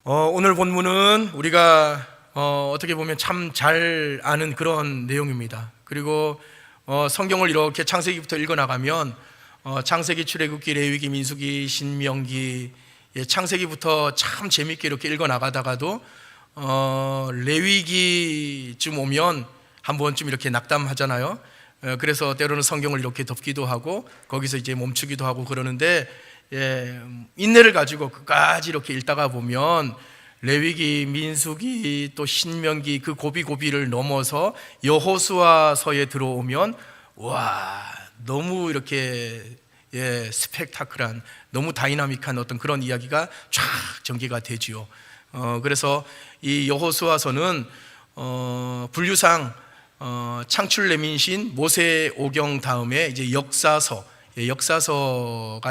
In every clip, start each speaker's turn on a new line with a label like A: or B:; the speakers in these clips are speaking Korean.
A: 오늘 본문은 우리가 어떻게 보면 참 잘 아는 그런 내용입니다. 그리고 성경을 이렇게 창세기부터 읽어나가면 창세기, 출애굽기, 레위기, 민수기, 신명기, 창세기부터 참 재밌게 이렇게 읽어나가다가도 레위기쯤 오면 한 번쯤 이렇게 낙담하잖아요. 그래서 때로는 성경을 이렇게 덮기도 하고 거기서 이제 멈추기도 하고 그러는데, 인내를 가지고 끝까지 이렇게 읽다가 보면 레위기, 민수기, 또 신명기 그 고비고비를 넘어서 여호수아서에 들어오면 와, 너무 이렇게 스펙타클한, 너무 다이나믹한 어떤 그런 이야기가 쫙 전개가 되지요. 그래서 이 여호수아서는 분류상 창출 레민신 모세 오경 다음에 이제 역사서가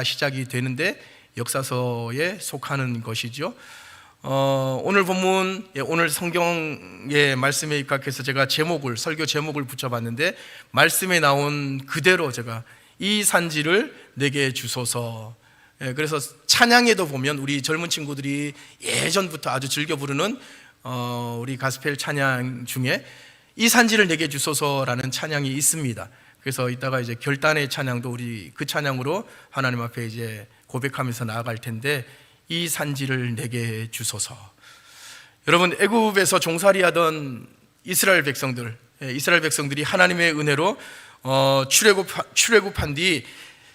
A: 시작이 되는데 역사서에 속하는 것이죠. 오늘 본문, 오늘 성경의 말씀에 입각해서 제가 설교 제목을 붙여봤는데, 말씀에 나온 그대로 제가 이 산지를 내게 주소서. 그래서 찬양에도 보면 우리 젊은 친구들이 예전부터 아주 즐겨 부르는 우리 가스펠 찬양 중에 이 산지를 내게 주소서라는 찬양이 있습니다. 그래서 이따가 이제 결단의 찬양도 우리 그 찬양으로 하나님 앞에 이제 고백하면서 나아갈 텐데, 이 산지를 내게 주소서. 여러분, 애굽에서 종살이하던 이스라엘 백성들이 하나님의 은혜로 출애굽한 뒤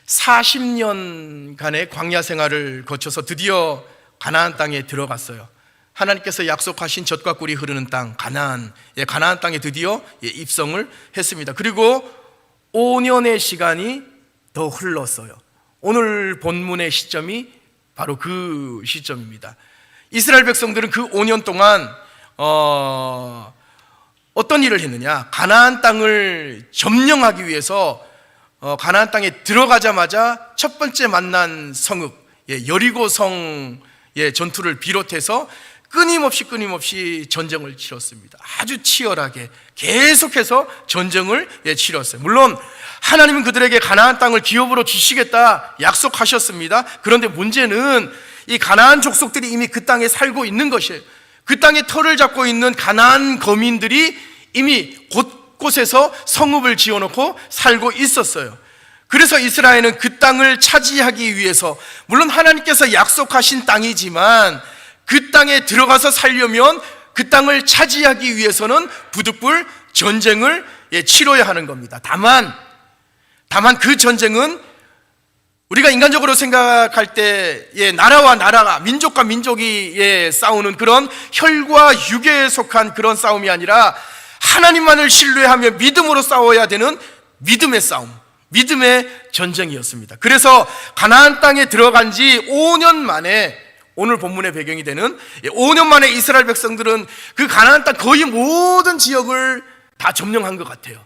A: 40년간의 광야 생활을 거쳐서 드디어 가나안 땅에 들어갔어요. 하나님께서 약속하신 젖과 꿀이 흐르는 땅 가나안 땅에 드디어 입성을 했습니다. 그리고 5년의 시간이 더 흘렀어요. 오늘 본문의 시점이 바로 그 시점입니다. 이스라엘 백성들은 그 5년 동안 어떤 일을 했느냐? 가나안 땅을 점령하기 위해서 가나안 땅에 들어가자마자 첫 번째 만난 성읍 여리고성의 전투를 비롯해서 끊임없이 전쟁을 치렀습니다. 아주 치열하게 계속해서 전쟁을 치렀어요. 물론 하나님은 그들에게 가나안 땅을 기업으로 주시겠다 약속하셨습니다. 그런데 문제는 이 가나안 족속들이 이미 그 땅에 살고 있는 것이에요. 그 땅에 터를 잡고 있는 가나안 거민들이 이미 곳곳에서 성읍을 지어놓고 살고 있었어요. 그래서 이스라엘은 그 땅을 차지하기 위해서, 물론 하나님께서 약속하신 땅이지만 그 땅에 들어가서 살려면 그 땅을 차지하기 위해서는 부득불 전쟁을 치러야 하는 겁니다. 다만 그 전쟁은 우리가 인간적으로 생각할 때 나라와 나라가, 민족과 민족이 싸우는 그런 혈과 육에 속한 그런 싸움이 아니라 하나님만을 신뢰하며 믿음으로 싸워야 되는 믿음의 싸움, 믿음의 전쟁이었습니다. 그래서 가나안 땅에 들어간 지 5년 만에, 오늘 본문의 배경이 되는 5년 만에 이스라엘 백성들은 그 가나안 땅 거의 모든 지역을 다 점령한 것 같아요.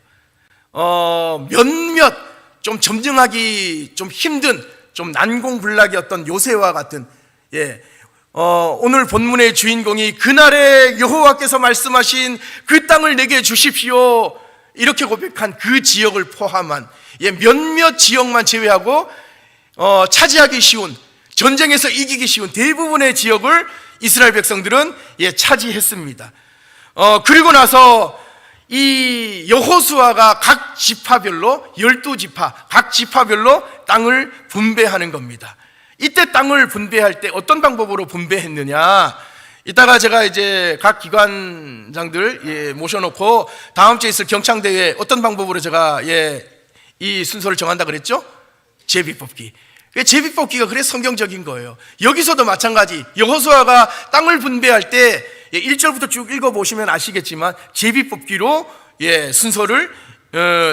A: 몇몇 좀 점령하기 좀 힘든, 좀 난공불락이었던 요새와 같은, 오늘 본문의 주인공이 그날에 여호와께서 말씀하신 그 땅을 내게 주십시오 이렇게 고백한 그 지역을 포함한 몇몇 지역만 제외하고 차지하기 쉬운, 전쟁에서 이기기 쉬운 대부분의 지역을 이스라엘 백성들은 차지했습니다. 그리고 나서 이 여호수아가 각 지파별로 12지파 각 지파별로 땅을 분배하는 겁니다. 이때 땅을 분배할 때 어떤 방법으로 분배했느냐? 이따가 제가 이제 각 기관장들 모셔놓고 다음 주에 있을 경창대회에 어떤 방법으로 제가 이 순서를 정한다 그랬죠? 제비뽑기. 제비뽑기가 그래 성경적인 거예요. 여기서도 마찬가지, 여호수아가 땅을 분배할 때 1절부터 쭉 읽어보시면 아시겠지만 제비뽑기로 순서를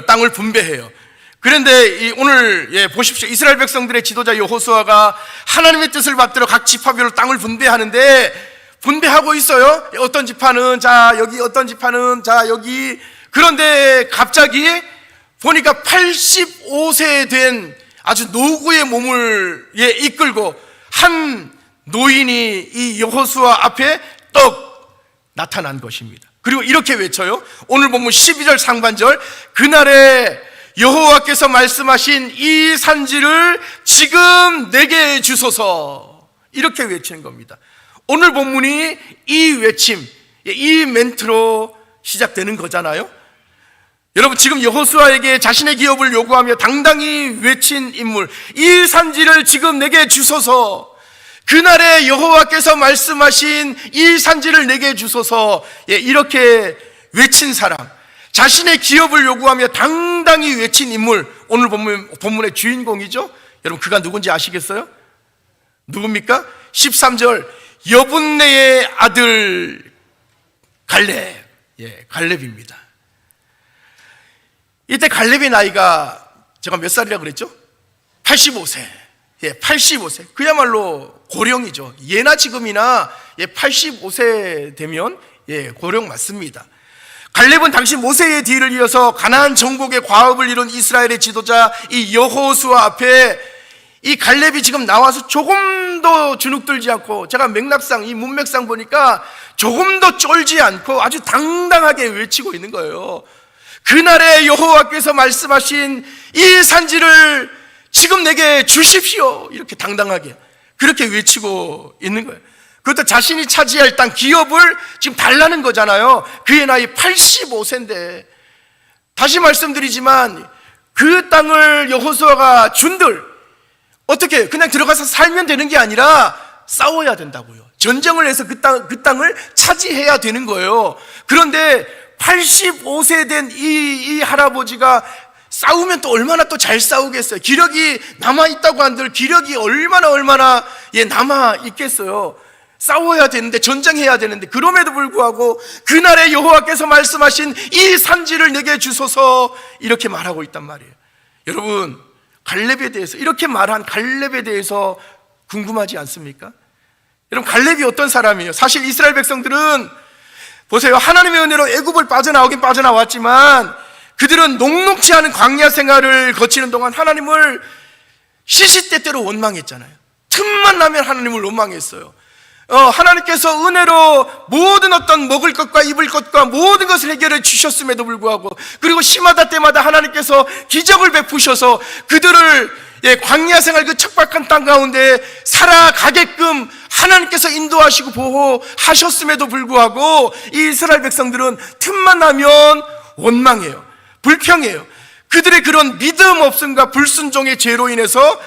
A: 땅을 분배해요. 그런데 오늘 보십시오. 이스라엘 백성들의 지도자 여호수아가 하나님의 뜻을 받들어 각 지파별로 땅을 분배하는데, 분배하고 있어요. 어떤 지파는 자 여기, 어떤 지파는 자 여기. 그런데 갑자기 보니까 85세 된 아주 노구의 몸을 이끌고 한 노인이 이 여호수아 앞에 떡 나타난 것입니다. 그리고 이렇게 외쳐요. 오늘 본문 12절 상반절, 그날에 여호와께서 말씀하신 이 산지를 지금 내게 주소서, 이렇게 외치는 겁니다. 오늘 본문이 이 외침, 이 멘트로 시작되는 거잖아요. 여러분, 지금 여호수아에게 자신의 기업을 요구하며 당당히 외친 인물, 이 산지를 지금 내게 주소서, 그날에 여호와께서 말씀하신 이 산지를 내게 주소서, 이렇게 외친 사람, 자신의 기업을 요구하며 당당히 외친 인물, 오늘 본문의 주인공이죠. 여러분, 그가 누군지 아시겠어요? 누굽니까? 13절, 여분네의 아들 갈렙. 갈렙입니다. 이때 갈렙의 나이가 제가 몇 살이라고 그랬죠? 85세. 85세. 그야말로 고령이죠. 예나 지금이나 85세 되면 고령 맞습니다. 갈렙은 당시 모세의 뒤를 이어서 가나안 전국의 과업을 이룬 이스라엘의 지도자 이 여호수아 앞에 이 갈렙이 지금 나와서 조금도 주눅들지 않고, 제가 맥락상 이 문맥상 보니까 조금도 쫄지 않고 아주 당당하게 외치고 있는 거예요. 그날에 여호와께서 말씀하신 이 산지를 지금 내게 주십시오. 이렇게 당당하게 그렇게 외치고 있는 거예요. 그것도 자신이 차지할 땅 기업을 지금 달라는 거잖아요. 그의 나이 85세인데, 다시 말씀드리지만 그 땅을 여호수아가 준들 어떻게 그냥 들어가서 살면 되는 게 아니라 싸워야 된다고요. 전쟁을 해서 그 땅을 차지해야 되는 거예요. 그런데 85세 된 이 할아버지가 싸우면 또 얼마나 또 잘 싸우겠어요. 기력이 남아있다고 한들 기력이 얼마나 남아있겠어요. 싸워야 되는데, 전쟁해야 되는데, 그럼에도 불구하고 그날에 여호와께서 말씀하신 이 산지를 내게 주소서, 이렇게 말하고 있단 말이에요. 여러분, 갈렙에 대해서, 이렇게 말한 갈렙에 대해서 궁금하지 않습니까? 여러분, 갈렙이 어떤 사람이에요? 사실 이스라엘 백성들은 보세요, 하나님의 은혜로 애굽을 빠져나오긴 빠져나왔지만 그들은 녹록지 않은 광야 생활을 거치는 동안 하나님을 시시때때로 원망했잖아요. 틈만 나면 하나님을 원망했어요. 하나님께서 은혜로 모든 어떤 먹을 것과 입을 것과 모든 것을 해결해 주셨음에도 불구하고, 그리고 심하다 때마다 하나님께서 기적을 베푸셔서 그들을 광야 생활 그 척박한 땅 가운데 살아가게끔 하나님께서 인도하시고 보호하셨음에도 불구하고 이 이스라엘 백성들은 틈만 나면 원망해요. 불평해요. 그들의 그런 믿음 없음과 불순종의 죄로 인해서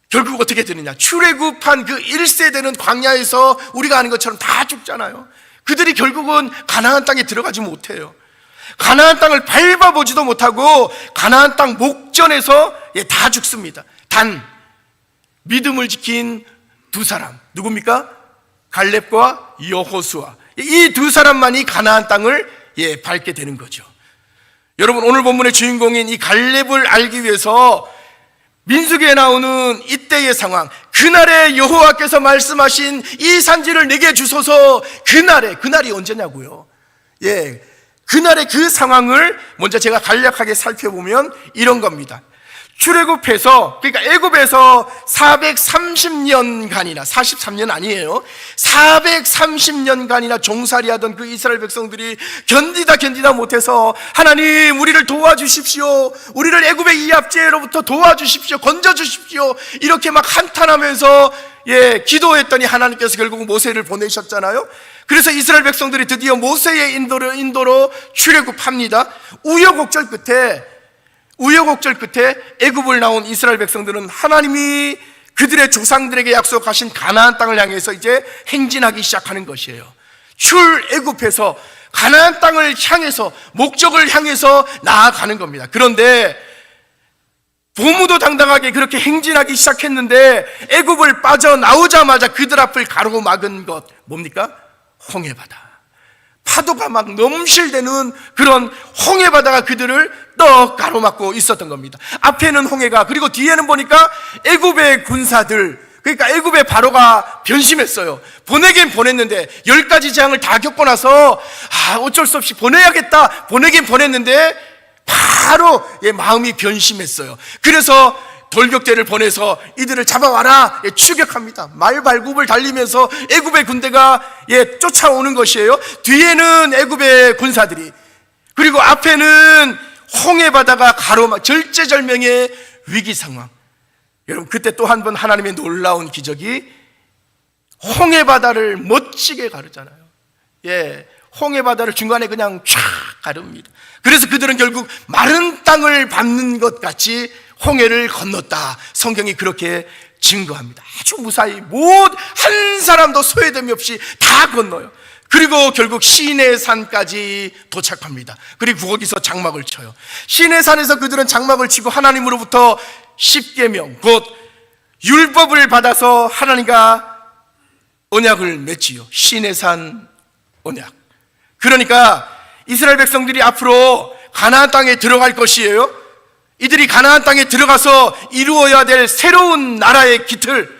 A: 결국 어떻게 되느냐, 출애굽한 그 1세대는 광야에서 우리가 아는 것처럼 다 죽잖아요. 그들이 결국은 가나안 땅에 들어가지 못해요. 가나안 땅을 밟아보지도 못하고 가나안 땅 목전에서 다 죽습니다. 단 믿음을 지킨 두 사람, 누굽니까? 갈렙과 여호수아, 이 두 사람만이 가나안 땅을 밟게 되는 거죠. 여러분, 오늘 본문의 주인공인 이 갈렙을 알기 위해서 민수기에 나오는 이때의 상황, 그날에 여호와께서 말씀하신 이 산지를 내게 주소서, 그날이 언제냐고요? 그날의 그 상황을 먼저 제가 간략하게 살펴보면 이런 겁니다. 출애굽해서, 그러니까 애굽에서 430년간이나, 43년 아니에요, 430년간이나 종살이하던 그 이스라엘 백성들이 견디다 못해서 하나님 우리를 도와주십시오, 우리를 애굽의 이 압제로부터 도와주십시오, 건져주십시오, 이렇게 막 한탄하면서 기도했더니 하나님께서 결국 모세를 보내셨잖아요. 그래서 이스라엘 백성들이 드디어 모세의 인도로 출애굽합니다. 우여곡절 끝에 애굽을 나온 이스라엘 백성들은 하나님이 그들의 조상들에게 약속하신 가나안 땅을 향해서 이제 행진하기 시작하는 것이에요. 출애굽해서 가나안 땅을 향해서, 목적을 향해서 나아가는 겁니다. 그런데 도무도 당당하게 그렇게 행진하기 시작했는데 애굽을 빠져나오자마자 그들 앞을 가로막은 것, 뭡니까? 홍해바다. 파도가 막 넘실대는 그런 홍해바다가 그들을 떡 가로막고 있었던 겁니다. 앞에는 홍해가, 그리고 뒤에는 보니까 애굽의 군사들, 그러니까 애굽의 바로가 변심했어요. 보내긴 보냈는데 10가지 재앙을 다 겪고 나서 어쩔 수 없이 보내야겠다, 보내긴 보냈는데 바로 마음이 변심했어요. 그래서 돌격대를 보내서 이들을 잡아와라, 추격합니다. 말발굽을 달리면서 애굽의 군대가 쫓아오는 것이에요. 뒤에는 애굽의 군사들이, 그리고 앞에는 홍해바다가 가로막, 절제절명의 위기 상황. 여러분, 그때 또 한 번 하나님의 놀라운 기적이 홍해 바다를 멋지게 가르잖아요. 예, 홍해 바다를 중간에 그냥 쫙 가릅니다. 그래서 그들은 결국 마른 땅을 밟는 것 같이 홍해를 건넜다. 성경이 그렇게 증거합니다. 아주 무사히 한 사람도 소외됨이 없이 다 건너요. 그리고 결국 시내산까지 도착합니다. 그리고 거기서 장막을 쳐요. 시내산에서 그들은 장막을 치고 하나님으로부터 십계명, 곧 율법을 받아서 하나님과 언약을 맺지요. 시내산 언약. 그러니까 이스라엘 백성들이 앞으로 가나안 땅에 들어갈 것이에요. 이들이 가나안 땅에 들어가서 이루어야 될 새로운 나라의 기틀,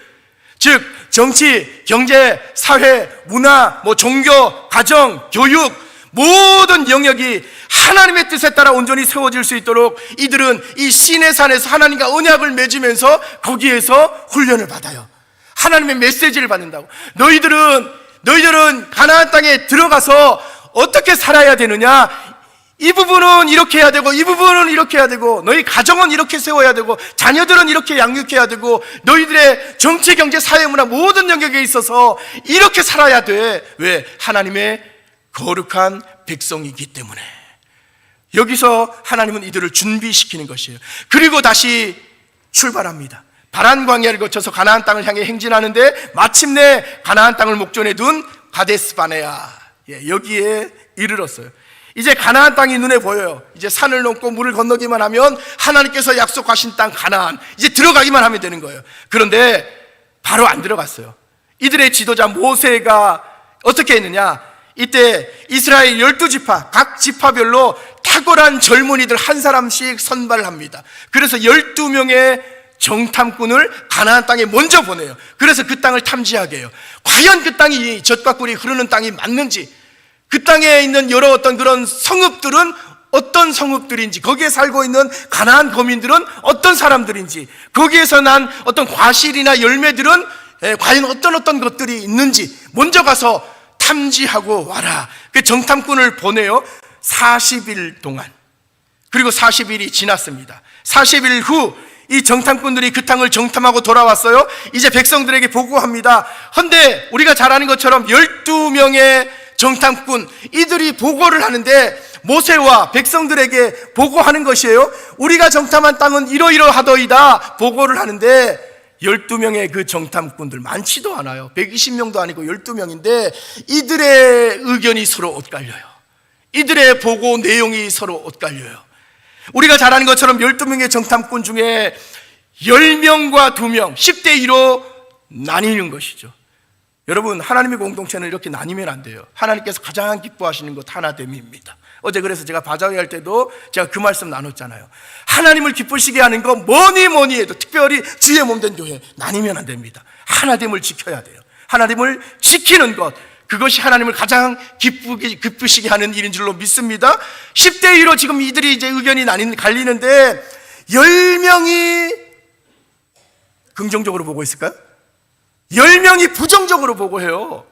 A: 즉 정치, 경제, 사회, 문화, 종교, 가정, 교육, 모든 영역이 하나님의 뜻에 따라 온전히 세워질 수 있도록 이들은 이 시내산에서 하나님과 언약을 맺으면서 거기에서 훈련을 받아요. 하나님의 메시지를 받는다고. 너희들은 가나안 땅에 들어가서 어떻게 살아야 되느냐, 이 부분은 이렇게 해야 되고 이 부분은 이렇게 해야 되고, 너희 가정은 이렇게 세워야 되고 자녀들은 이렇게 양육해야 되고, 너희들의 정치, 경제, 사회, 문화 모든 영역에 있어서 이렇게 살아야 돼. 왜? 하나님의 거룩한 백성이기 때문에. 여기서 하나님은 이들을 준비시키는 것이에요. 그리고 다시 출발합니다. 바란 광야를 거쳐서 가나안 땅을 향해 행진하는데 마침내 가나안 땅을 목전에 둔 가데스 바네아, 여기에 이르렀어요. 이제 가나안 땅이 눈에 보여요. 이제 산을 넘고 물을 건너기만 하면 하나님께서 약속하신 땅 가나안, 이제 들어가기만 하면 되는 거예요. 그런데 바로 안 들어갔어요. 이들의 지도자 모세가 어떻게 했느냐, 이때 이스라엘 12지파, 각 지파별로 탁월한 젊은이들 한 사람씩 선발을 합니다. 그래서 12명의 정탐꾼을 가나안 땅에 먼저 보내요. 그래서 그 땅을 탐지하게 해요. 과연 그 땅이 젖과 꿀이 흐르는 땅이 맞는지, 그 땅에 있는 여러 어떤 그런 성읍들은 어떤 성읍들인지, 거기에 살고 있는 가나안 거민들은 어떤 사람들인지, 거기에서 난 어떤 과실이나 열매들은 과연 어떤 것들이 있는지 먼저 가서 탐지하고 와라. 그 정탐꾼을 보내요. 40일 동안. 그리고 40일이 지났습니다. 40일 후 이 정탐꾼들이 그 땅을 정탐하고 돌아왔어요. 이제 백성들에게 보고합니다. 헌데 우리가 잘 아는 것처럼 12명의 정탐꾼, 이들이 보고를 하는데 모세와 백성들에게 보고하는 것이에요. 우리가 정탐한 땅은 이러이러하더이다 보고를 하는데, 12명의 그 정탐꾼들 많지도 않아요. 120명도 아니고 12명인데 이들의 의견이 서로 엇갈려요. 이들의 보고 내용이 서로 엇갈려요. 우리가 잘 아는 것처럼 12명의 정탐꾼 중에 10명과 2명, 10대 2로 나뉘는 것이죠. 여러분, 하나님의 공동체는 이렇게 나뉘면 안 돼요. 하나님께서 가장 기뻐하시는 것 하나됨입니다. 어제 그래서 제가 바자회 할 때도 제가 그 말씀 나눴잖아요. 하나님을 기쁘시게 하는 거 뭐니 해도, 특별히 주의 몸된 교회 나뉘면 안 됩니다. 하나됨을 지켜야 돼요. 하나됨을 지키는 것, 그것이 하나님을 가장 기쁘시게 하는 일인 줄로 믿습니다. 10대 2로 지금 이들이 이제 의견이 갈리는데 10명이 긍정적으로 보고 있을까요? 10명이 부정적으로 보고 해요.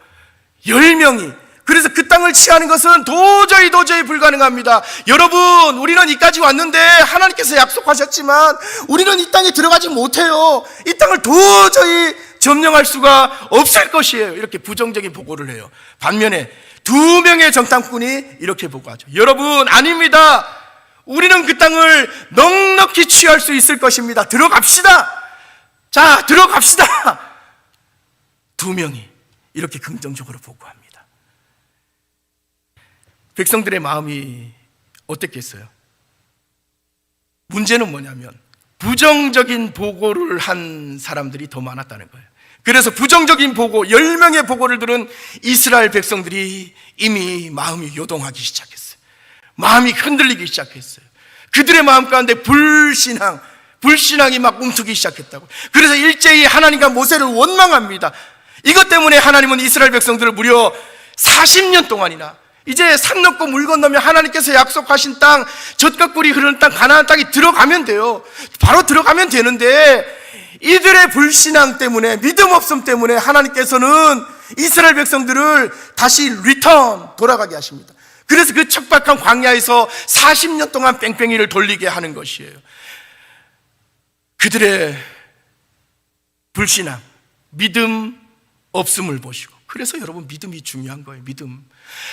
A: 10명이. 그래서 그 땅을 취하는 것은 도저히 불가능합니다. 여러분, 우리는 이까지 왔는데 하나님께서 약속하셨지만 우리는 이 땅에 들어가지 못해요. 이 땅을 도저히 점령할 수가 없을 것이에요. 이렇게 부정적인 보고를 해요. 반면에 2명의 정탐꾼이 이렇게 보고하죠. 여러분, 아닙니다. 우리는 그 땅을 넉넉히 취할 수 있을 것입니다. 들어갑시다. 자, 들어갑시다. 2명이 이렇게 긍정적으로 보고합니다. 백성들의 마음이 어땠겠어요? 문제는 뭐냐면 부정적인 보고를 한 사람들이 더 많았다는 거예요. 그래서 부정적인 보고, 10명의 보고를 들은 이스라엘 백성들이 이미 마음이 요동하기 시작했어요. 마음이 흔들리기 시작했어요. 그들의 마음 가운데 불신앙이 막 움트기 시작했다고. 그래서 일제히 하나님과 모세를 원망합니다. 이것 때문에 하나님은 이스라엘 백성들을 무려 40년 동안이나, 이제 산 넘고 물 건너면 하나님께서 약속하신 땅, 젖과 꿀이 흐르는 땅 가나안 땅에 들어가면 돼요. 바로 들어가면 되는데 이들의 불신앙 때문에, 믿음 없음 때문에 하나님께서는 이스라엘 백성들을 다시 돌아가게 하십니다. 그래서 그 척박한 광야에서 40년 동안 뺑뺑이를 돌리게 하는 것이에요. 그들의 불신앙, 믿음 없음을 보시고. 그래서 여러분 믿음이 중요한 거예요. 믿음.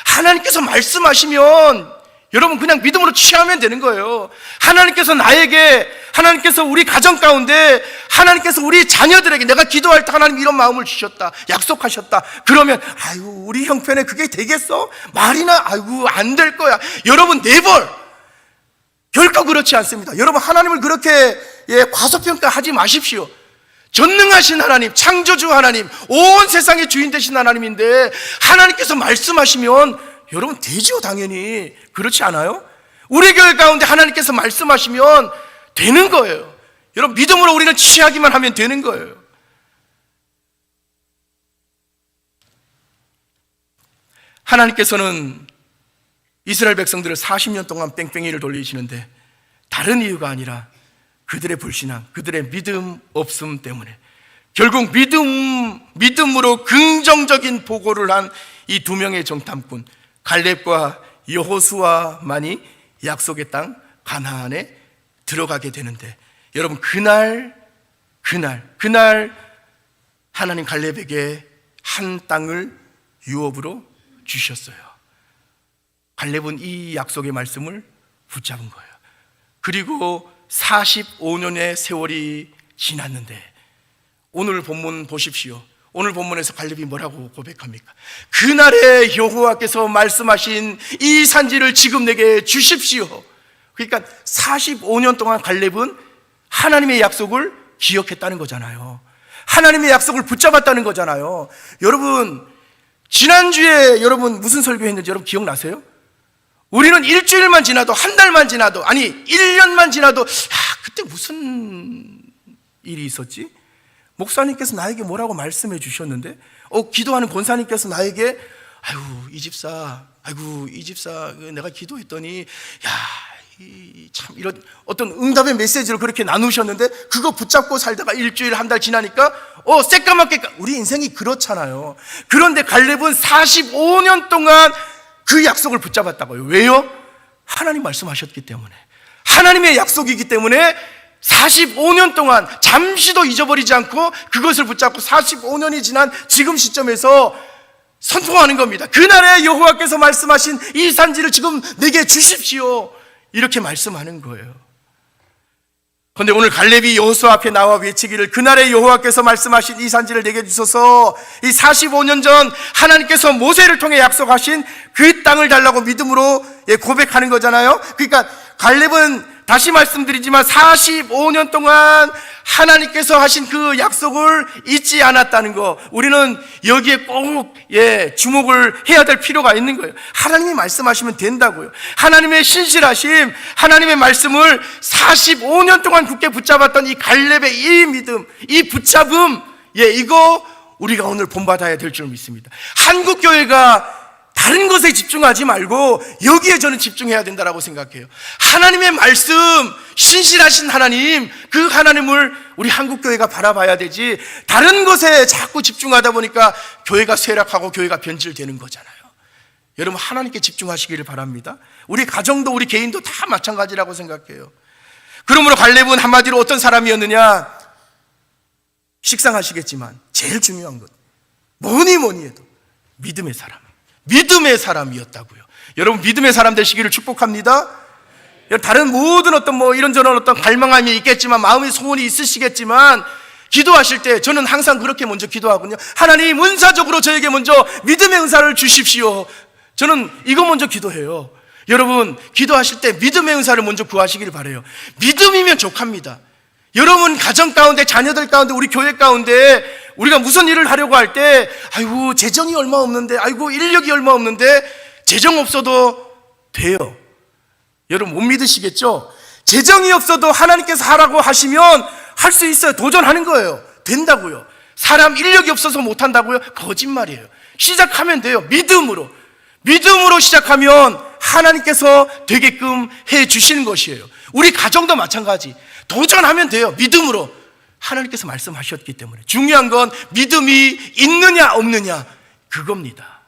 A: 하나님께서 말씀하시면 여러분 그냥 믿음으로 취하면 되는 거예요. 하나님께서 나에게, 하나님께서 우리 가정 가운데, 하나님께서 우리 자녀들에게 내가 기도할 때 하나님 이런 마음을 주셨다, 약속하셨다. 그러면 아이고 우리 형편에 그게 되겠어? 말이나 아이고 안 될 거야. 여러분 네벌 결코 그렇지 않습니다. 여러분 하나님을 그렇게 과소평가하지 마십시오. 전능하신 하나님, 창조주 하나님, 온 세상의 주인 되신 하나님인데 하나님께서 말씀하시면 여러분 되죠. 당연히. 그렇지 않아요? 우리 교회 가운데 하나님께서 말씀하시면 되는 거예요. 여러분 믿음으로 우리는 취하기만 하면 되는 거예요. 하나님께서는 이스라엘 백성들을 40년 동안 뺑뺑이를 돌리시는데 다른 이유가 아니라 그들의 불신앙, 그들의 믿음 없음 때문에 결국 믿음으로 긍정적인 보고를 한 이 두 명의 정탐꾼 갈렙과 여호수아만이 약속의 땅 가나안에 들어가게 되는데 여러분 그날 하나님 갈렙에게 한 땅을 유업으로 주셨어요. 갈렙은 이 약속의 말씀을 붙잡은 거예요. 그리고 45년의 세월이 지났는데 오늘 본문 보십시오. 오늘 본문에서 갈렙이 뭐라고 고백합니까? 그날에 여호와께서 말씀하신 이 산지를 지금 내게 주십시오. 그러니까 45년 동안 갈렙은 하나님의 약속을 기억했다는 거잖아요. 하나님의 약속을 붙잡았다는 거잖아요. 여러분 지난주에 여러분 무슨 설교했는지 여러분 기억나세요? 우리는 일주일만 지나도, 한 달만 지나도, 아니 1년만 지나도 그때 무슨 일이 있었지? 목사님께서 나에게 뭐라고 말씀해 주셨는데 기도하는 권사님께서 나에게 이 집사 내가 기도했더니 참 이런 어떤 응답의 메시지를 그렇게 나누셨는데 그거 붙잡고 살다가 일주일, 한 달 지나니까 새까맣게 우리 인생이 그렇잖아요. 그런데 갈렙은 45년 동안 그 약속을 붙잡았다고요. 왜요? 하나님 말씀하셨기 때문에, 하나님의 약속이기 때문에 45년 동안 잠시도 잊어버리지 않고 그것을 붙잡고 45년이 지난 지금 시점에서 선포하는 겁니다. 그날에 여호와께서 말씀하신 이 산지를 지금 내게 주십시오. 이렇게 말씀하는 거예요. 그런데 오늘 갈렙이 여호수아 앞에 나와 외치기를 그날에 여호와께서 말씀하신 이 산지를 내게 주소서, 이 45년 전 하나님께서 모세를 통해 약속하신 그 땅을 달라고 믿음으로 고백하는 거잖아요. 그러니까 갈렙은 다시 말씀드리지만 45년 동안 하나님께서 하신 그 약속을 잊지 않았다는 거, 우리는 여기에 꼭 주목을 해야 될 필요가 있는 거예요. 하나님이 말씀하시면 된다고요. 하나님의 신실하심, 하나님의 말씀을 45년 동안 굳게 붙잡았던 이 갈렙의 이 믿음, 이 붙잡음, 이거 우리가 오늘 본받아야 될 줄 믿습니다. 한국교회가 다른 것에 집중하지 말고 여기에 저는 집중해야 된다고 생각해요. 하나님의 말씀, 신실하신 하나님, 그 하나님을 우리 한국교회가 바라봐야 되지 다른 것에 자꾸 집중하다 보니까 교회가 쇠락하고 교회가 변질되는 거잖아요. 여러분 하나님께 집중하시기를 바랍니다. 우리 가정도 우리 개인도 다 마찬가지라고 생각해요. 그러므로 갈렙은 한마디로 어떤 사람이었느냐? 식상하시겠지만 제일 중요한 것, 뭐니 해도 믿음의 사람이었다고요. 여러분 믿음의 사람 되시기를 축복합니다. 다른 모든 어떤 이런저런 어떤 갈망함이 있겠지만, 마음의 소원이 있으시겠지만, 기도하실 때 저는 항상 그렇게 먼저 기도하거든요. 하나님 은사적으로 저에게 먼저 믿음의 은사를 주십시오. 저는 이거 먼저 기도해요. 여러분 기도하실 때 믿음의 은사를 먼저 구하시길 바라요. 믿음이면 족합니다. 여러분 가정 가운데, 자녀들 가운데, 우리 교회 가운데 우리가 무슨 일을 하려고 할 때 아이고 재정이 얼마 없는데, 아이고 인력이 얼마 없는데, 재정 없어도 돼요. 여러분 못 믿으시겠죠? 재정이 없어도 하나님께서 하라고 하시면 할 수 있어요. 도전하는 거예요. 된다고요. 사람 인력이 없어서 못한다고요? 거짓말이에요. 시작하면 돼요. 믿음으로 시작하면 하나님께서 되게끔 해 주시는 것이에요. 우리 가정도 마찬가지. 도전하면 돼요. 믿음으로. 하나님께서 말씀하셨기 때문에. 중요한 건 믿음이 있느냐 없느냐, 그겁니다.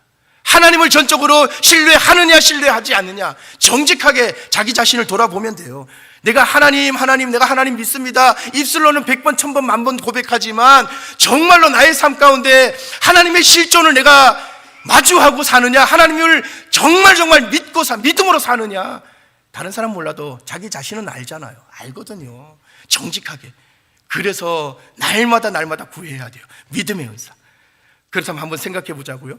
A: 하나님을 전적으로 신뢰하느냐 신뢰하지 않느냐, 정직하게 자기 자신을 돌아보면 돼요. 내가 하나님 내가 하나님 믿습니다, 입술로는 100번 1000번 10,000번 고백하지만 정말로 나의 삶 가운데 하나님의 실존을 내가 마주하고 사느냐, 하나님을 정말 믿고 믿음으로 사느냐. 다른 사람 몰라도 자기 자신은 알잖아요. 알거든요. 정직하게. 그래서 날마다 구해야 돼요. 믿음의 은사. 그렇다면 한번 생각해 보자고요.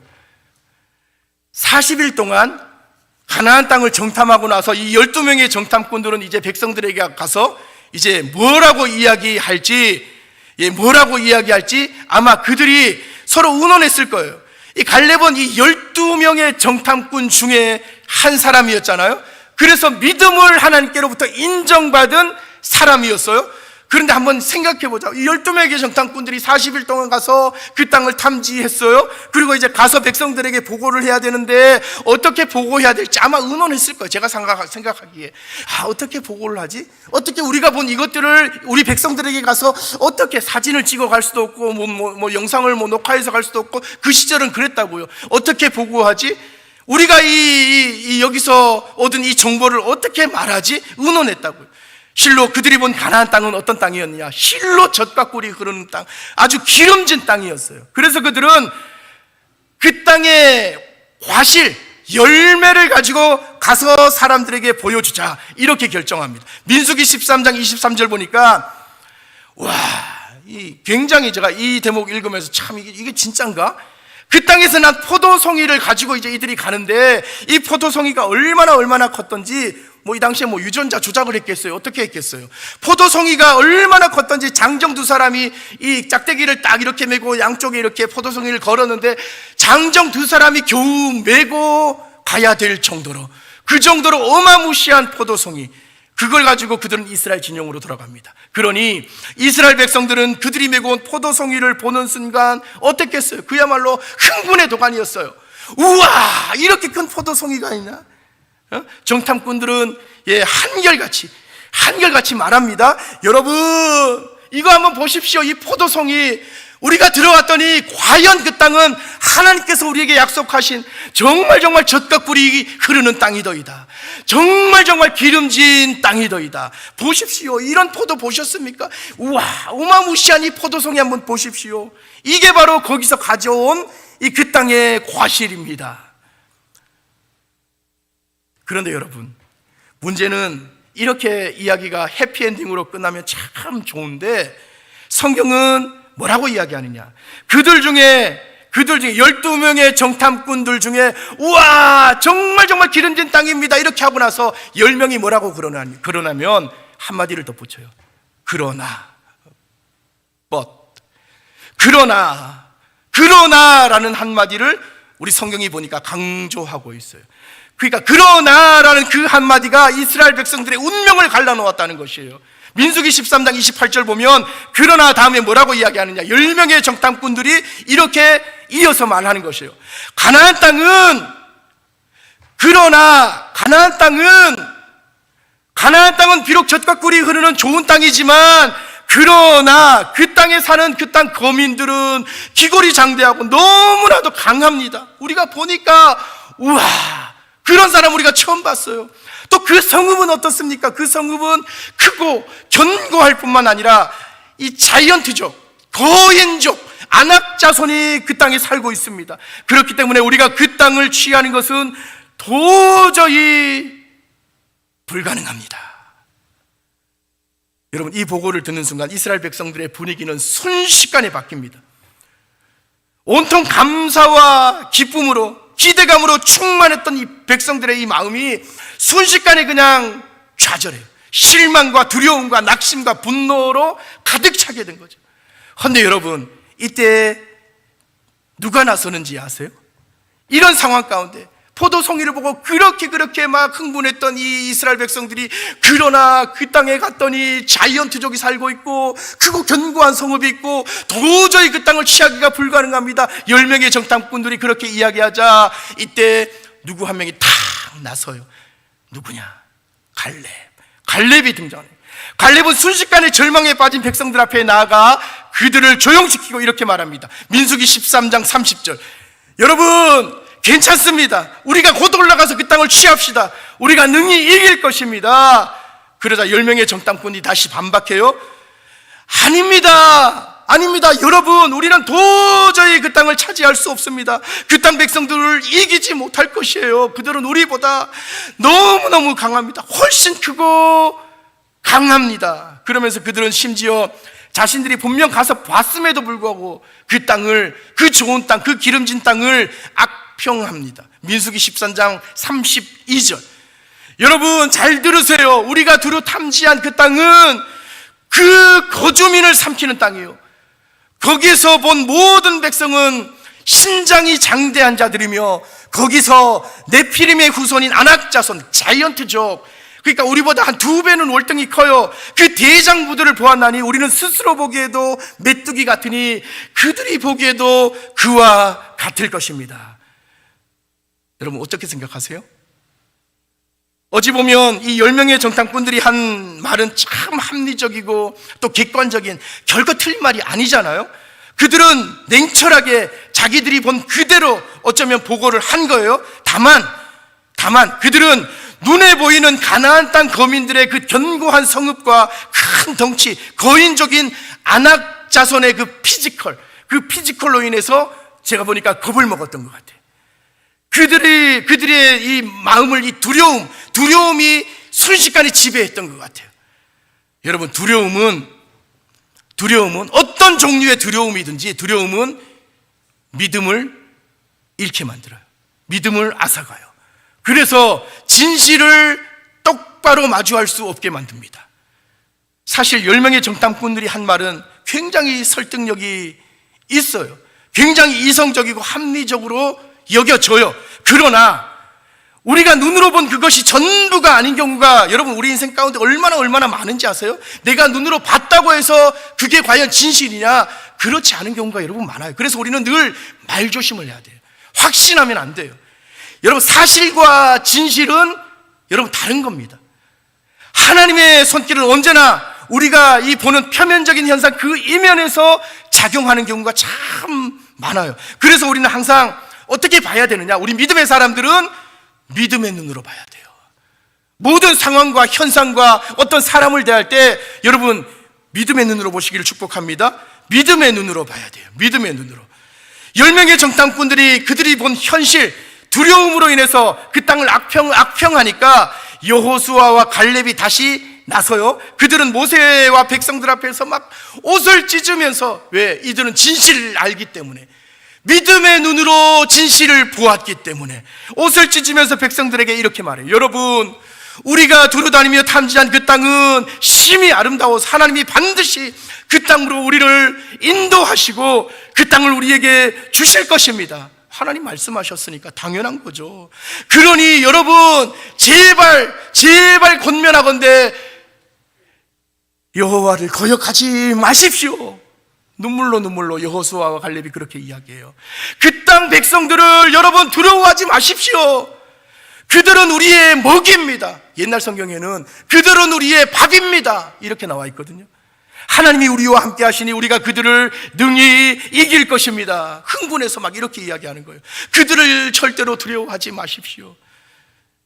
A: 40일 동안 가나안 땅을 정탐하고 나서 이 12명의 정탐꾼들은 이제 백성들에게 가서 이제 뭐라고 이야기할지 아마 그들이 서로 의논했을 거예요. 이 갈렙은 이 12명의 정탐꾼 중에 한 사람이었잖아요. 그래서 믿음을 하나님께로부터 인정받은 사람이었어요. 그런데 한번 생각해보자. 이 12명의 정탐꾼들이 40일 동안 가서 그 땅을 탐지했어요. 그리고 이제 가서 백성들에게 보고를 해야 되는데 어떻게 보고해야 될지 아마 의논했을 거예요. 제가 생각하기에 어떻게 보고를 하지? 어떻게 우리가 본 이것들을 우리 백성들에게 가서 어떻게 사진을 찍어 갈 수도 없고 뭐 영상을 녹화해서 갈 수도 없고, 그 시절은 그랬다고요. 어떻게 보고하지? 우리가 여기서 얻은 이 정보를 어떻게 말하지? 의논했다고요. 실로 그들이 본 가나안 땅은 어떤 땅이었느냐? 실로 젖과 꿀이 흐르는 땅, 아주 기름진 땅이었어요. 그래서 그들은 그 땅의 과실, 열매를 가지고 가서 사람들에게 보여주자, 이렇게 결정합니다. 민수기 13장 23절 보니까 굉장히 제가 이 대목 읽으면서 참 이게 진짠가? 그 땅에서 난 포도송이를 가지고 이제 이들이 가는데, 이 포도송이가 얼마나 컸던지, 이 당시에 유전자 조작을 했겠어요? 어떻게 했겠어요? 포도송이가 얼마나 컸던지 장정 두 사람이 이 짝대기를 딱 이렇게 메고 양쪽에 이렇게 포도송이를 걸었는데, 장정 두 사람이 겨우 메고 가야 될 정도로, 그 정도로 어마무시한 포도송이, 그걸 가지고 그들은 이스라엘 진영으로 돌아갑니다. 그러니 이스라엘 백성들은 그들이 메고 온 포도송이를 보는 순간 어땠겠어요? 그야말로 흥분의 도가니였어요. 우와, 이렇게 큰 포도송이가 있나? 정탐꾼들은 한결같이 말합니다. 여러분, 이거 한번 보십시오. 이 포도송이, 우리가 들어왔더니 과연 그 땅은 하나님께서 우리에게 약속하신 정말 젖과 꿀이 흐르는 땅이더이다. 정말 기름진 땅이더이다. 보십시오. 이런 포도 보셨습니까? 우와, 어마무시한 이 포도송이 한번 보십시오. 이게 바로 거기서 가져온 그 땅의 과실입니다. 그런데 여러분, 문제는 이렇게 이야기가 해피엔딩으로 끝나면 참 좋은데, 성경은 뭐라고 이야기하느냐? 그들 중에 12명의 정탐꾼들 중에 우와, 정말 기름진 땅입니다, 이렇게 하고 나서 10명이 뭐라고 그러냐면 한마디를 덧붙여요. 그러나라는 한마디를 우리 성경이 보니까 강조하고 있어요. 그러니까 그러나라는 그 한마디가 이스라엘 백성들의 운명을 갈라놓았다는 것이에요. 민수기 13장 28절 보면 그러나 다음에 뭐라고 이야기하느냐? 10명의 정탐꾼들이 이렇게 이어서 말하는 것이에요. 가나안 땅은 비록 젖과 꿀이 흐르는 좋은 땅이지만, 그러나 그 땅에 사는 그 땅 거민들은 기골이 장대하고 너무나도 강합니다. 우리가 보니까 우와, 그런 사람 우리가 처음 봤어요. 또 그 성읍은 어떻습니까? 그 성읍은 크고 견고할 뿐만 아니라 이 자이언트족, 거인족, 안악 자손이 그 땅에 살고 있습니다. 그렇기 때문에 우리가 그 땅을 취하는 것은 도저히 불가능합니다. 여러분, 이 보고를 듣는 순간 이스라엘 백성들의 분위기는 순식간에 바뀝니다. 온통 감사와 기쁨으로, 기대감으로 충만했던 이 백성들의 이 마음이 순식간에 그냥 좌절해요. 실망과 두려움과 낙심과 분노로 가득 차게 된 거죠. 그런데 여러분, 이때 누가 나서는지 아세요? 이런 상황 가운데 포도송이를 보고 그렇게 막 흥분했던 이 이스라엘 백성들이, 그러나 그 땅에 갔더니 자이언트족이 살고 있고 크고 견고한 성읍이 있고 도저히 그 땅을 취하기가 불가능합니다. 10명의 정탐꾼들이 그렇게 이야기하자 이때 누구 한 명이 탁 나서요. 누구냐? 갈렙이 등장해요. 갈렙은 순식간에 절망에 빠진 백성들 앞에 나아가 그들을 조용시키고 이렇게 말합니다. 민수기 13장 30절. 여러분, 괜찮습니다. 우리가 곧 올라가서 그 땅을 취합시다. 우리가 능히 이길 것입니다. 그러자 10명의 정탐꾼이 다시 반박해요. 아닙니다. 여러분, 우리는 도저히 그 땅을 차지할 수 없습니다. 그 땅 백성들을 이기지 못할 것이에요. 그들은 우리보다 너무너무 강합니다. 훨씬 크고 강합니다. 그러면서 그들은 심지어 자신들이 분명 가서 봤음에도 불구하고 그 땅을, 그 좋은 땅, 그 기름진 땅을 악평합니다. 민수기 13장 32절. 여러분 잘 들으세요. 우리가 두루 탐지한 그 땅은 그 거주민을 삼키는 땅이에요. 거기서 본 모든 백성은 신장이 장대한 자들이며, 거기서 네피림의 후손인 아낙 자손, 자이언트족, 그러니까 우리보다 한 2배는 월등히 커요. 그 대장부들을 보았나니 우리는 스스로 보기에도 메뚜기 같으니 그들이 보기에도 그와 같을 것입니다. 여러분 어떻게 생각하세요? 어찌 보면 이 10명의 정탐꾼들이 한 말은 참 합리적이고 또 객관적인, 결코 틀린 말이 아니잖아요. 그들은 냉철하게 자기들이 본 그대로 어쩌면 보고를 한 거예요. 다만 그들은 눈에 보이는 가나안 땅 거민들의 그 견고한 성읍과 큰 덩치, 거인적인 아낙 자손의 그 피지컬로 인해서 제가 보니까 겁을 먹었던 것 같아요. 그들의 이 마음을, 이 두려움이 순식간에 지배했던 것 같아요. 여러분, 두려움은 어떤 종류의 두려움이든지 두려움은 믿음을 잃게 만들어요. 믿음을 앗아가요. 그래서 진실을 똑바로 마주할 수 없게 만듭니다. 사실 10명의 정탐꾼들이 한 말은 굉장히 설득력이 있어요. 굉장히 이성적이고 합리적으로 여겨져요. 그러나 우리가 눈으로 본 그것이 전부가 아닌 경우가 여러분 우리 인생 가운데 얼마나 많은지 아세요? 내가 눈으로 봤다고 해서 그게 과연 진실이냐? 그렇지 않은 경우가 여러분 많아요. 그래서 우리는 늘 말조심을 해야 돼요. 확신하면 안 돼요. 여러분 사실과 진실은 여러분 다른 겁니다. 하나님의 손길은 언제나 우리가 이 보는 표면적인 현상 그 이면에서 작용하는 경우가 참 많아요. 그래서 우리는 항상 어떻게 봐야 되느냐? 우리 믿음의 사람들은 믿음의 눈으로 봐야 돼요. 모든 상황과 현상과 어떤 사람을 대할 때 여러분 믿음의 눈으로 보시기를 축복합니다. 믿음의 눈으로 봐야 돼요. 믿음의 눈으로. 10명의 정탐꾼들이 그들이 본 현실, 두려움으로 인해서 그 땅을 악평하니까 여호수아와 갈렙이 다시 나서요. 그들은 모세와 백성들 앞에서 막 옷을 찢으면서, 왜? 이들은 진실을 알기 때문에, 믿음의 눈으로 진실을 보았기 때문에 옷을 찢으면서 백성들에게 이렇게 말해요. 여러분, 우리가 두루다니며 탐지한 그 땅은 심히 아름다워서 하나님이 반드시 그 땅으로 우리를 인도하시고 그 땅을 우리에게 주실 것입니다. 하나님 말씀하셨으니까 당연한 거죠. 그러니 여러분 제발 권면하건대 여호와를 거역하지 마십시오. 눈물로 여호수아와 갈렙이 그렇게 이야기해요. 그 땅 백성들을 여러분 두려워하지 마십시오. 그들은 우리의 먹이입니다. 옛날 성경에는 그들은 우리의 밥입니다 이렇게 나와 있거든요. 하나님이 우리와 함께 하시니 우리가 그들을 능히 이길 것입니다. 흥분해서 막 이렇게 이야기하는 거예요. 그들을 절대로 두려워하지 마십시오.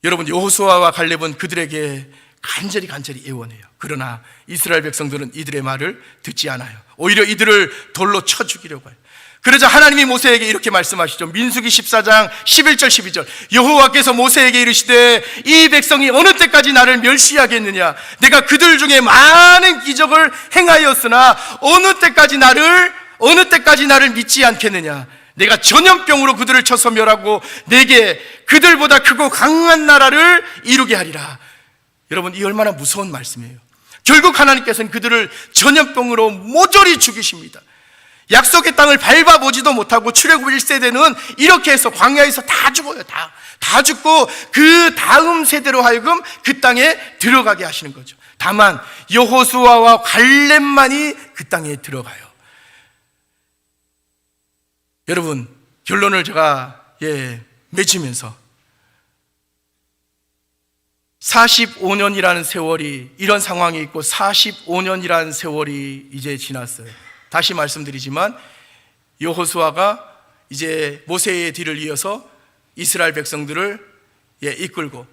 A: 여러분, 여호수아와 갈렙은 그들에게 간절히 애원해요. 그러나 이스라엘 백성들은 이들의 말을 듣지 않아요. 오히려 이들을 돌로 쳐 죽이려고 해요. 그러자 하나님이 모세에게 이렇게 말씀하시죠. 민수기 14장 11절 12절. 여호와께서 모세에게 이르시되 이 백성이 어느 때까지 나를 멸시하겠느냐? 내가 그들 중에 많은 기적을 행하였으나 어느 때까지 나를 믿지 않겠느냐? 내가 전염병으로 그들을 쳐서 멸하고 내게 그들보다 크고 강한 나라를 이루게 하리라. 여러분, 이 얼마나 무서운 말씀이에요. 결국 하나님께서는 그들을 전염병으로 모조리 죽이십니다. 약속의 땅을 밟아보지도 못하고 출애굽 1세대는 이렇게 해서 광야에서 다 죽어요. 다 죽고 그 다음 세대로 하여금 그 땅에 들어가게 하시는 거죠. 다만 여호수아와 갈렙만이 그 땅에 들어가요. 여러분, 결론을 제가 맺으면서 45년이라는 세월이, 이런 상황이 있고 45년이라는 세월이 이제 지났어요. 다시 말씀드리지만 여호수아가 이제 모세의 뒤를 이어서 이스라엘 백성들을 이끌고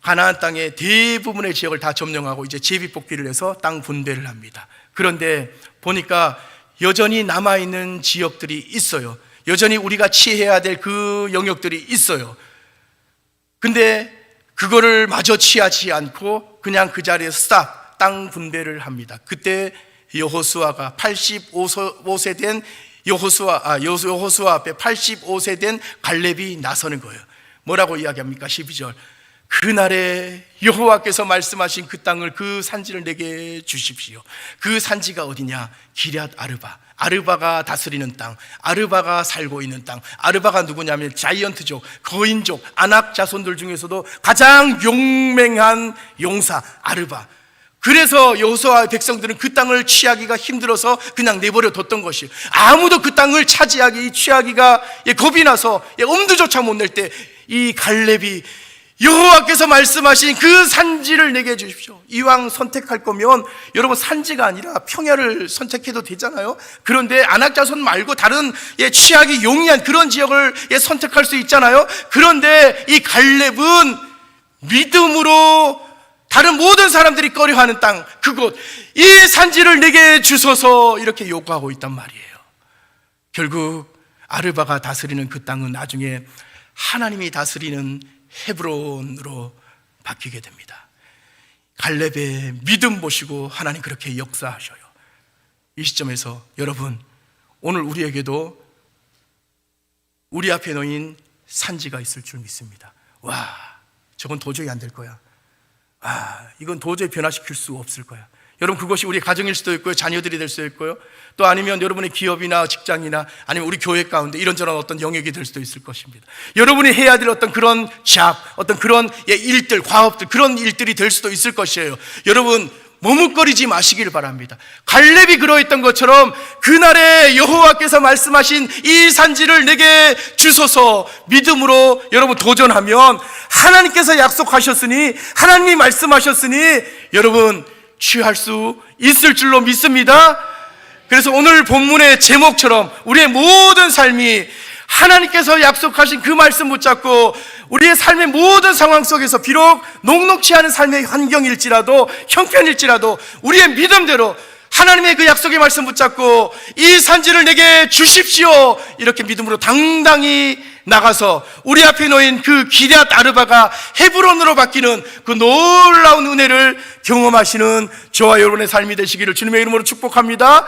A: 가나안 땅의 대부분의 지역을 다 점령하고 이제 제비뽑기를 해서 땅 분배를 합니다. 그런데 보니까 여전히 남아있는 지역들이 있어요. 여전히 우리가 취해야 될 그 영역들이 있어요. 근데 그거를 마저 취하지 않고 그냥 그 자리에서 스탑, 땅 분배를 합니다. 그때 여호수아가 85세 된 여호수아 앞에 85세 된 갈렙이 나서는 거예요. 뭐라고 이야기합니까? 12절. 그날에 여호와께서 말씀하신 그 땅을, 그 산지를 내게 주십시오. 그 산지가 어디냐? 기럇 아르바. 아르바가 다스리는 땅, 아르바가 살고 있는 땅. 아르바가 누구냐면 자이언트족, 거인족, 아낙 자손들 중에서도 가장 용맹한 용사 아르바. 그래서 여호수아의 백성들은 그 땅을 취하기가 힘들어서 그냥 내버려 뒀던 것이에요. 아무도 그 땅을 취하기가 겁이 나서 엄두조차 못 낼 때 이 갈렙이 여호와께서 말씀하신 그 산지를 내게 주십시오. 이왕 선택할 거면 여러분 산지가 아니라 평야를 선택해도 되잖아요. 그런데 아낙자손 말고 다른 취하기 용이한 그런 지역을 선택할 수 있잖아요. 그런데 이 갈렙은 믿음으로 다른 모든 사람들이 꺼려하는 땅, 그곳, 이 산지를 내게 주소서, 이렇게 요구하고 있단 말이에요. 결국 아르바가 다스리는 그 땅은 나중에 하나님이 다스리는 헤브론으로 바뀌게 됩니다. 갈렙의 믿음 보시고 하나님 그렇게 역사하셔요. 이 시점에서 여러분, 오늘 우리에게도 우리 앞에 놓인 산지가 있을 줄 믿습니다. 와, 저건 도저히 안 될 거야. 이건 도저히 변화시킬 수 없을 거야. 여러분, 그것이 우리 가정일 수도 있고요, 자녀들이 될 수도 있고요, 또 아니면 여러분의 기업이나 직장이나 아니면 우리 교회 가운데 이런저런 어떤 영역이 될 수도 있을 것입니다. 여러분이 해야 될 어떤 그런 어떤 그런 일들, 과업들, 그런 일들이 될 수도 있을 것이에요. 여러분, 머뭇거리지 마시길 바랍니다. 갈렙이 그러했던 것처럼 그날에 여호와께서 말씀하신 이 산지를 내게 주소서, 믿음으로 여러분 도전하면 하나님께서 약속하셨으니, 하나님이 말씀하셨으니 여러분 취할 수 있을 줄로 믿습니다. 그래서 오늘 본문의 제목처럼 우리의 모든 삶이 하나님께서 약속하신 그 말씀 붙잡고 우리의 삶의 모든 상황 속에서 비록 녹록치 않은 삶의 환경일지라도, 형편일지라도 우리의 믿음대로 하나님의 그 약속의 말씀 붙잡고 이 산지를 내게 주십시오, 이렇게 믿음으로 당당히 나가서 우리 앞에 놓인 그 기럇 아르바가 헤브론으로 바뀌는 그 놀라운 은혜를 경험하시는 저와 여러분의 삶이 되시기를 주님의 이름으로 축복합니다.